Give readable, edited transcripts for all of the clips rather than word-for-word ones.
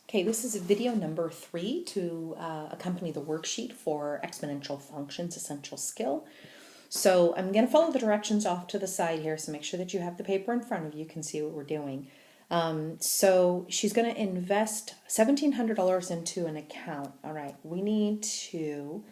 Okay, this is video number 3 to accompany the worksheet for Exponential Functions Essential Skill. So I'm going to follow the directions off to the side here, so make sure that you have the paper in front of you, can see what we're doing. So she's going to invest $1,700 into an account. All right, we need to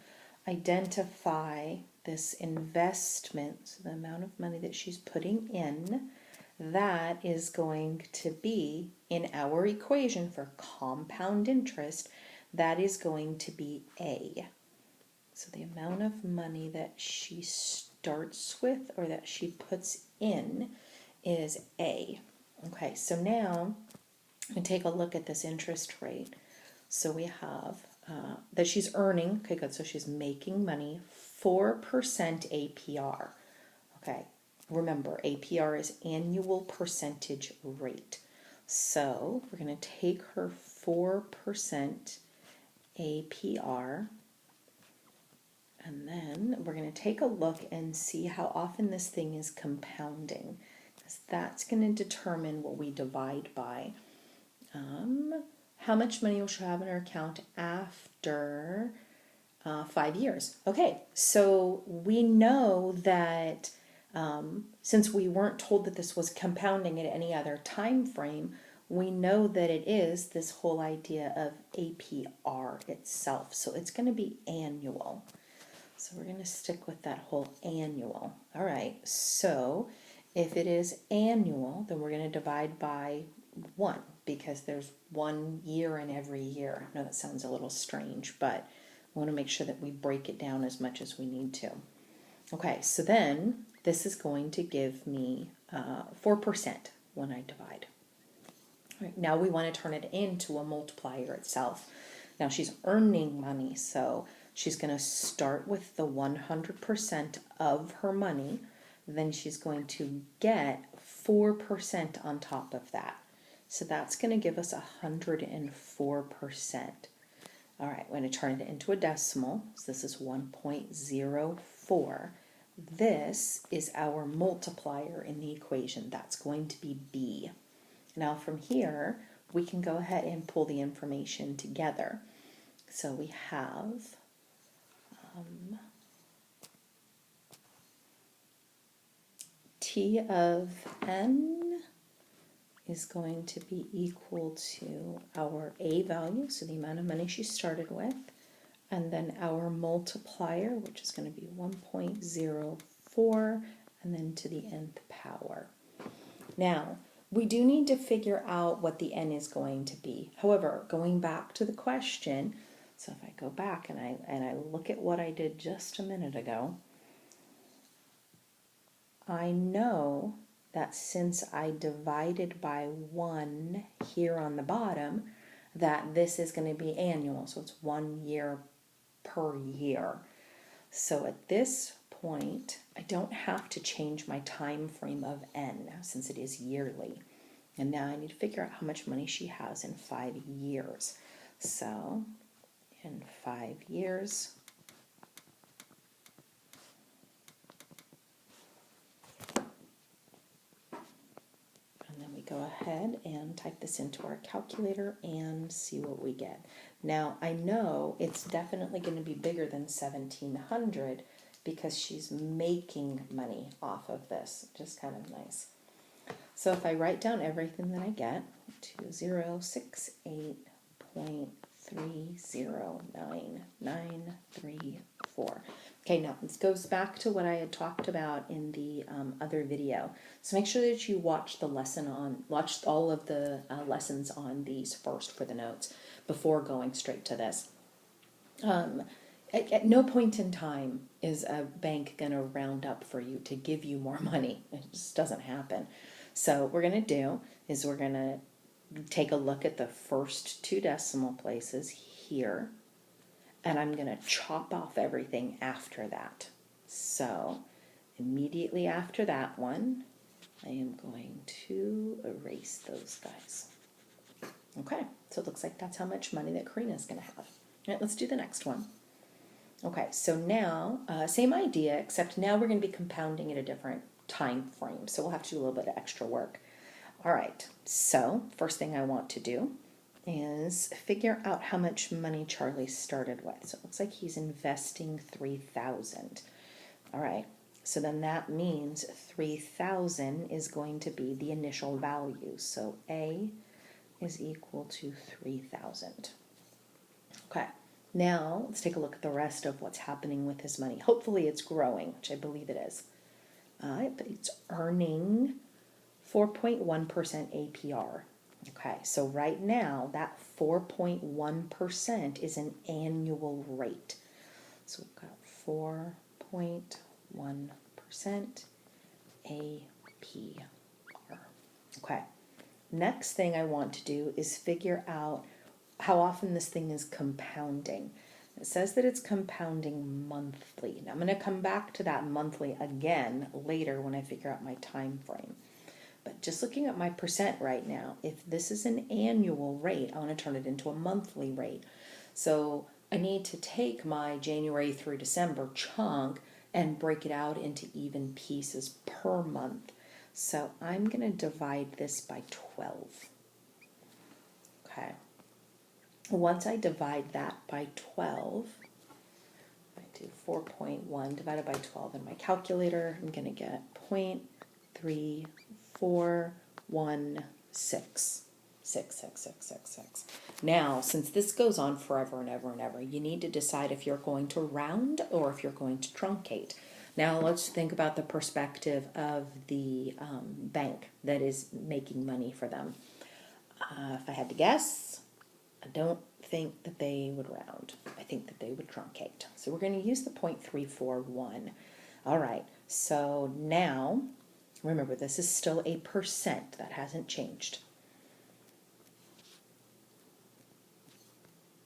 identify this investment, so the amount of money that she's putting in. That is going to be, in our equation for compound interest, that is going to be A. So the amount of money that she starts with, or that she puts in, is A. Okay, so now we take a look at this interest rate. So we have that she's earning, okay, good, so she's making money, 4% APR. Okay, remember, APR is annual percentage rate. So we're going to take her 4% APR, and then we're going to take a look and see how often this thing is compounding, because that's going to determine what we divide by. How much money will she have in her account after 5 years? Okay, so we know that since we weren't told that this was compounding at any other time frame, we know that it is this whole idea of APR itself. So it's going to be annual. So we're going to stick with that whole annual. All right, so if it is annual, then we're going to divide by 1, because there's 1 year in every year. I know that sounds a little strange, but we want to make sure that we break it down as much as we need to. Okay, so then this is going to give me 4% when I divide. All right, now we want to turn it into a multiplier itself. Now she's earning money, so she's going to start with the 100% of her money. Then she's going to get 4% on top of that. So that's going to give us 104%. All right, we're going to turn it into a decimal. So this is 1.04. This is our multiplier in the equation. That's going to be B. Now from here, we can go ahead and pull the information together. So we have T of N is going to be equal to our A value, so the amount of money she started with, and then our multiplier, which is going to be 1.04, and then to the nth power. Now, we do need to figure out what the n is going to be. However, going back to the question, so if I go back and I look at what I did just a minute ago, I know that since I divided by 1 here on the bottom, that this is going to be annual, so it's 1 year per year. So at this point, I don't have to change my time frame of n since it is yearly. And now I need to figure out how much money she has in 5 years. So in 5 years, and then we go ahead and type this into our calculator and see what we get. Now I know it's definitely going to be bigger than 1,700 because she's making money off of this. Just kind of nice. So if I write down everything that I get, 2068.309934. Okay, now this goes back to what I had talked about in the other video. So make sure that you watch all of the lessons on these first for the notes before going straight to this. At no point in time is a bank going to round up for you to give you more money. It just doesn't happen. So what we're going to do is we're going to take a look at the first 2 decimal places here, and I'm going to chop off everything after that. So immediately after that one, I am going to erase those guys. Okay, so it looks like that's how much money that Karina's going to have. All right, let's do the next one. Okay, so now, same idea, except now we're going to be compounding at a different time frame, so we'll have to do a little bit of extra work. All right, so first thing I want to do is figure out how much money Charlie started with. So it looks like he's investing 3,000. All right, so then that means 3,000 is going to be the initial value. So A is equal to 3,000. Okay, now let's take a look at the rest of what's happening with his money. Hopefully it's growing, which I believe it is. It's earning 4.1% APR. Okay, so right now that 4.1% is an annual rate. So we've got 4.1% APR. Okay, next thing I want to do is figure out how often this thing is compounding. It says that it's compounding monthly. Now I'm going to come back to that monthly again later when I figure out my time frame. But just looking at my percent right now, if this is an annual rate, I want to turn it into a monthly rate. So I need to take my January through December chunk and break it out into even pieces per month. So I'm going to divide this by 12. Okay. Once I divide that by 12, I do 4.1 divided by 12 in my calculator, I'm going to get 0.3416. Now, since this goes on forever and ever and ever, you need to decide if you're going to round or if you're going to truncate. Now, let's think about the perspective of the bank that is making money for them. If I had to guess, I don't think that they would round. I think that they would truncate. So we're going to use the 0.341. All right, so now, remember, this is still a percent. That hasn't changed.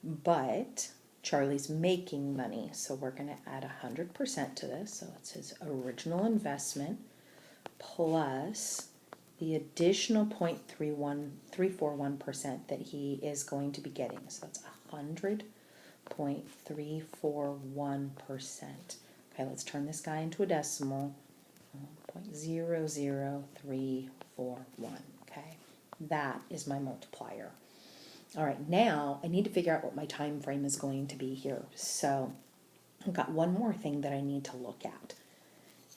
But Charlie's making money, so we're going to add 100% to this. So it's his original investment plus the additional 0.341% that he is going to be getting. So that's 100.341%. Okay, let's turn this guy into a decimal. 0.00341. Okay, that is my multiplier. All right, now I need to figure out what my time frame is going to be here. So I've got one more thing that I need to look at,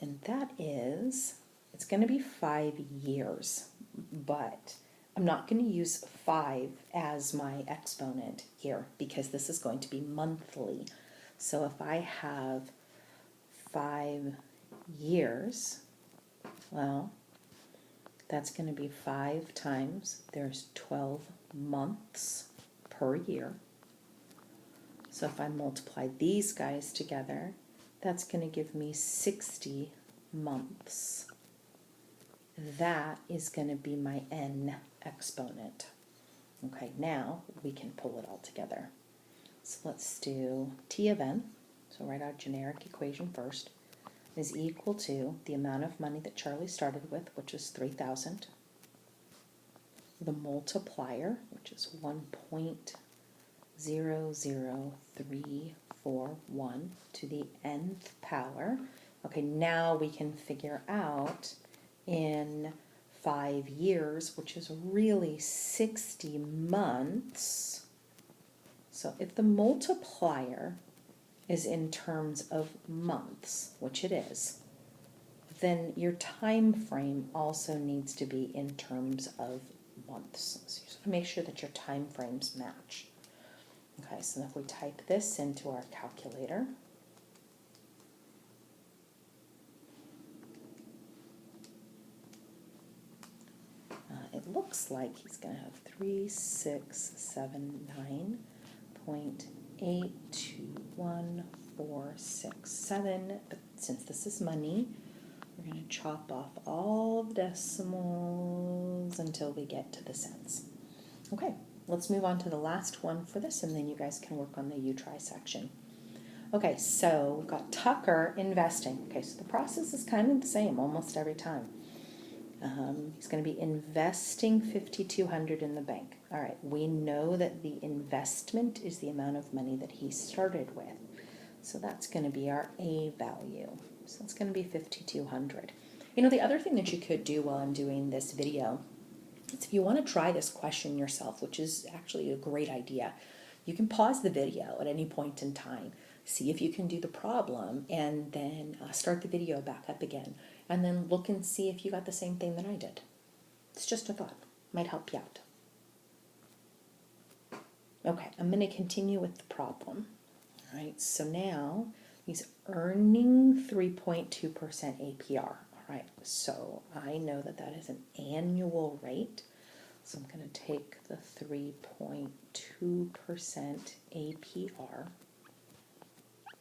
and that is it's going to be 5 years, but I'm not going to use 5 as my exponent here because this is going to be monthly. So if I have 5 years, well, that's going to be 5 times, there's 12 months per year. So if I multiply these guys together, that's going to give me 60 months. That is going to be my n exponent. Okay, now we can pull it all together. So let's do t of n, so write our generic equation first, is equal to the amount of money that Charlie started with, which is 3,000, the multiplier, which is 1.00341 to the nth power. Okay, now we can figure out in 5 years, which is really 60 months. So if the multiplier is in terms of months, which it is, then your time frame also needs to be in terms of months. So you just want to make sure that your time frames match. Okay, so if we type this into our calculator, it looks like he's going to have 3679.821467, but since this is money, we're going to chop off all of the decimals until we get to the cents. Okay, let's move on to the last one for this, and then you guys can work on the you try section. Okay, so we've got Tucker investing. Okay, so the process is kind of the same almost every time. He's going to be investing $5,200 in the bank. All right, we know that the investment is the amount of money that he started with. So that's going to be our A value. So it's going to be $5,200. You know, the other thing that you could do while I'm doing this video is if you want to try this question yourself, which is actually a great idea, you can pause the video at any point in time, see if you can do the problem, and then start the video back up again, and then look and see if you got the same thing that I did. It's just a thought. Might help you out. Okay, I'm going to continue with the problem. All right, so now he's earning 3.2% APR. All right, so I know that that is an annual rate. So I'm going to take the 3.2% APR,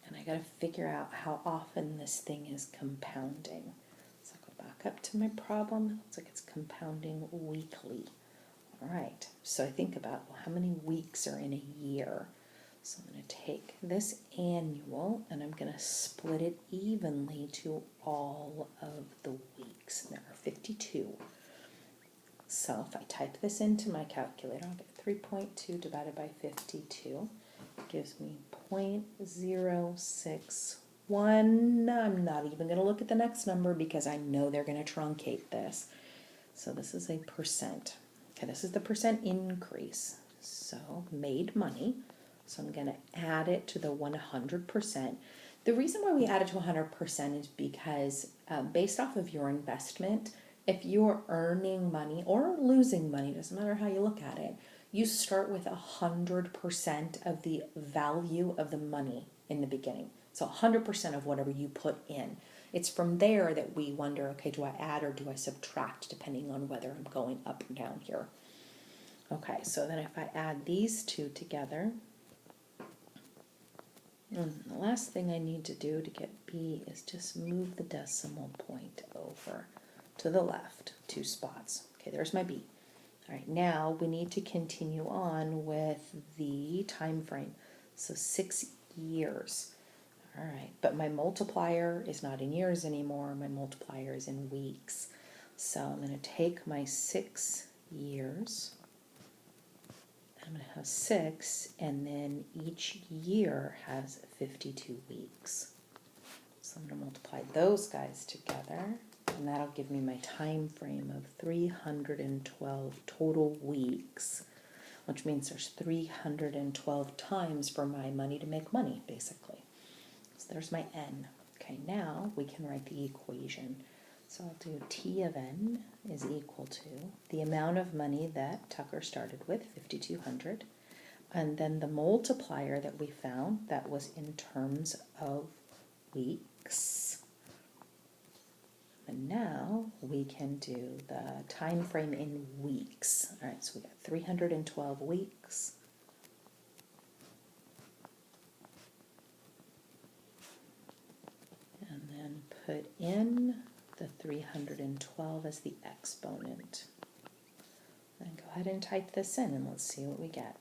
and I got to figure out how often this thing is compounding. So I'll go back up to my problem. It looks like it's compounding weekly. All right, so I think about, well, how many weeks are in a year? So I'm going to take this annual and I'm going to split it evenly to all of the weeks. There are 52. So if I type this into my calculator, I'll get 3.2 divided by 52. Gives me 0.061. I'm not even going to look at the next number because I know they're going to truncate this. So this is a percent. Okay, this is the percent increase. So made money. So I'm going to add it to the 100%. The reason why we add it to 100% is because based off of your investment, if you're earning money or losing money, doesn't matter how you look at it, you start with 100% of the value of the money in the beginning. So 100% of whatever you put in. It's from there that we wonder, okay, do I add or do I subtract depending on whether I'm going up or down here. Okay, so then if I add these two together, and the last thing I need to do to get B is just move the decimal point over to the left 2 spots. Okay, there's my B. All right, now we need to continue on with the time frame. So 6 years. All right, but my multiplier is not in years anymore. My multiplier is in weeks. So I'm going to take my 6 years. I'm going to have 6, and then each year has 52 weeks. So I'm going to multiply those guys together, and that'll give me my time frame of 312 total weeks, which means there's 312 times for my money to make money, basically. So there's my n. Okay, now we can write the equation. So I'll do T of n is equal to the amount of money that Tucker started with, 5,200, and then the multiplier that we found that was in terms of weeks. And now we can do the time frame in weeks. All right, so we got 312 weeks. And then put in the 312 as the exponent. And go ahead and type this in and let's see what we get.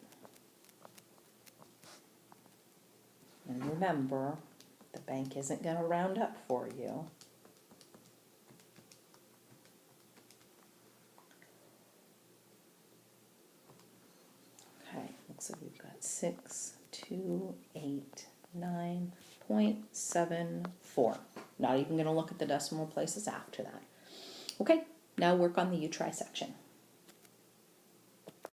And remember, the bank isn't going to round up for you. Okay, looks like we've got 6289.74. Not even going to look at the decimal places after that. Okay, now work on the you try section.